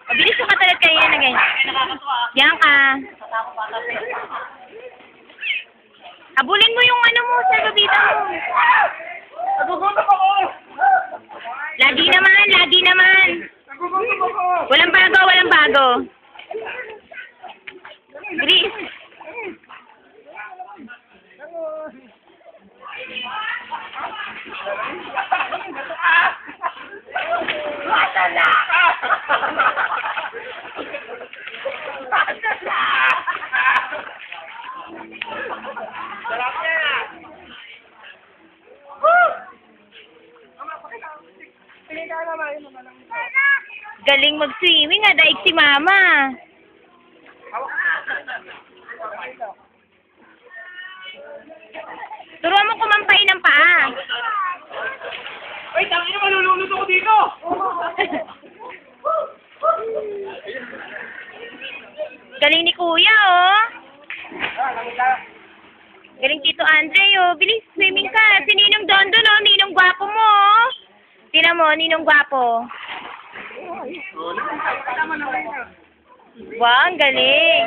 Mabilis ka talaga kayo na ganyan. Diyan ka. Abulin mo yung ano mo sa gabita mo. Nagugutom ako! Lagi naman, lagi naman. Nagugutom ako! Walang bago, walang bago. Gris. Sarap niya! Galing mag-swimming ah, daig si mama. Turuan mo kumampay ng paa. Wait, tangin na malulunod ako dito! Galing ni kuya oh. Galing Tito Andre oh. Bilis, swimming ka. Si Ninong Dondo no, Ninong gwapo mo oh. Tingnan mo, Ninong gwapo. Wow, ang galing.